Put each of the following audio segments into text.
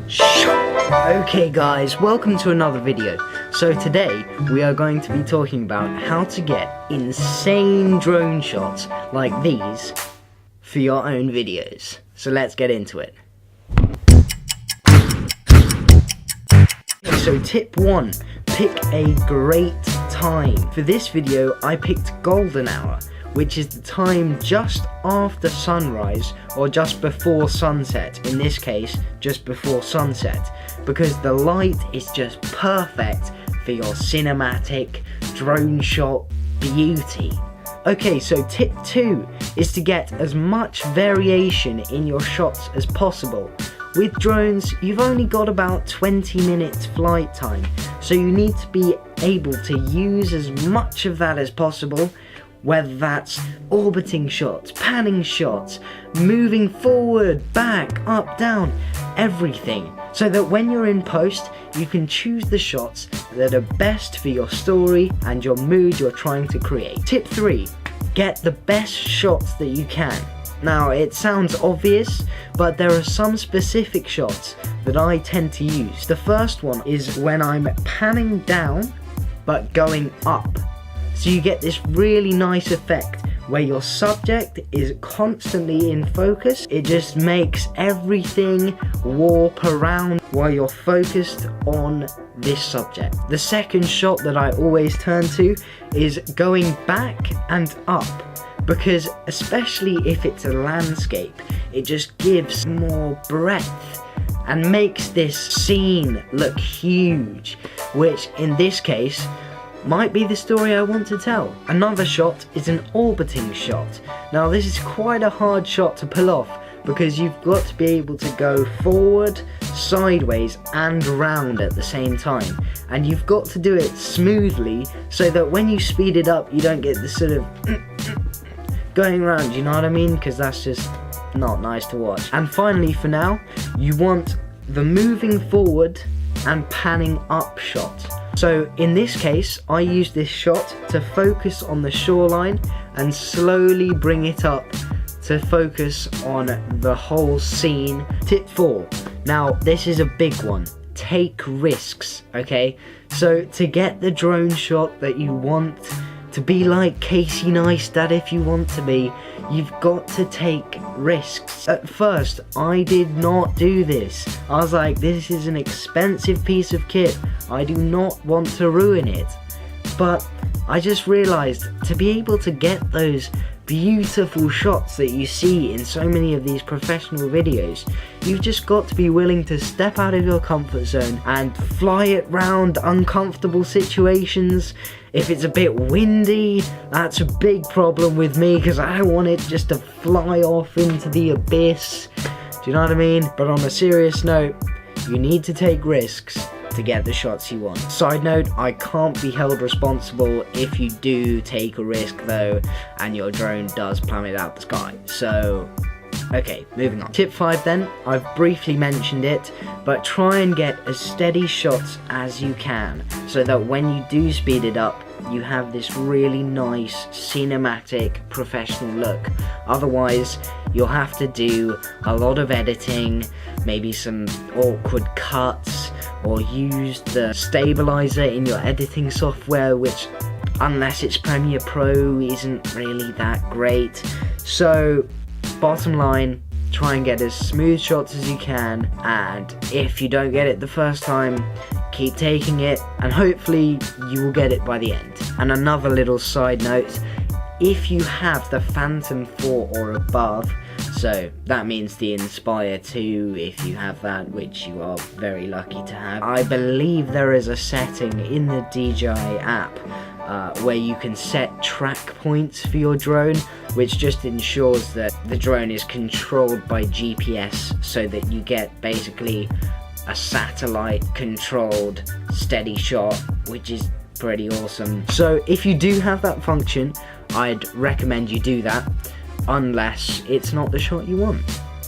Okay guys, welcome to another video. So today we are going to be talking about how to get insane drone shots like these for your own videos. So let's get into it. So tip 1, pick a great time. For this video I picked golden hour, which is the time just after sunrise or just before sunset. In this case, just before sunset, because the light is just perfect for your cinematic drone shot beauty. Okay, so tip 2 is to get as much variation in your shots as possible. With drones, you've only got about 20 minutes flight time, so you need to be able to use as much of that as possible, whether that's orbiting shots, panning shots, moving forward, back, up, down, everything, so that when you're in post, you can choose the shots that are best for your story and your mood you're trying to create. Tip 3, get the best shots that you can. Now, it sounds obvious, but there are some specific shots that I tend to use. The first one is when I'm panning down, but going up. So you get this really nice effect where your subject is constantly in focus. It just makes everything warp around while you're focused on this subject. The second shot that I always turn to is going back and up, because especially if it's a landscape, it just gives more breadth and makes this scene look huge, which in this case might be the story I want to tell. Another shot is an orbiting shot. Now this is quite a hard shot to pull off because you've got to be able to go forward, sideways and round at the same time, and you've got to do it smoothly so that when you speed it up you don't get this sort of going around, you know what I mean? Because that's just not nice to watch. And finally, for now, you want the moving forward and panning up shot. So in this case, I use this shot to focus on the shoreline and slowly bring it up to focus on the whole scene. Tip 4. Now, this is a big one. Take risks, okay? So to get the drone shot that you want, to be like Casey Neistat if you want to be, you've got to take risks. At first, I did not do this. I was like, this is an expensive piece of kit. I do not want to ruin it. But I just realized to be able to get those beautiful shots that you see in so many of these professional videos, you've just got to be willing to step out of your comfort zone and fly it round uncomfortable situations. If it's a bit windy, that's a big problem with me because I don't want it just to fly off into the abyss. Do you know what I mean? But on a serious note, you need to take risks to get the shots you want. Side note, I can't be held responsible if you do take a risk though and your drone does plummet out the sky. So okay, moving on. Tip 5 then, I've briefly mentioned it, but try and get as steady shots as you can so that when you do speed it up, you have this really nice cinematic professional look. Otherwise, you'll have to do a lot of editing, maybe some awkward cuts, or use the stabilizer in your editing software, which, unless it's Premiere Pro, isn't really that great. So bottom line, try and get as smooth shots as you can, and if you don't get it the first time, keep taking it and hopefully you will get it by the end. And another little side note, if you have the Phantom 4 or above, so that means the Inspire 2 if you have that, which you are very lucky to have, I believe there is a setting in the DJI app where you can set track points for your drone, which just ensures that the drone is controlled by GPS so that you get basically a satellite controlled steady shot, which is pretty awesome. So if you do have that function, I'd recommend you do that, unless it's not the shot you want,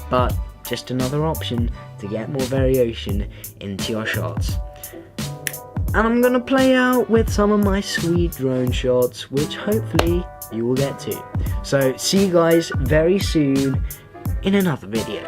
but just another option to get more variation into your shots. And I'm gonna play out with some of my sweet drone shots, which hopefully you will get to. So see you guys very soon in another video.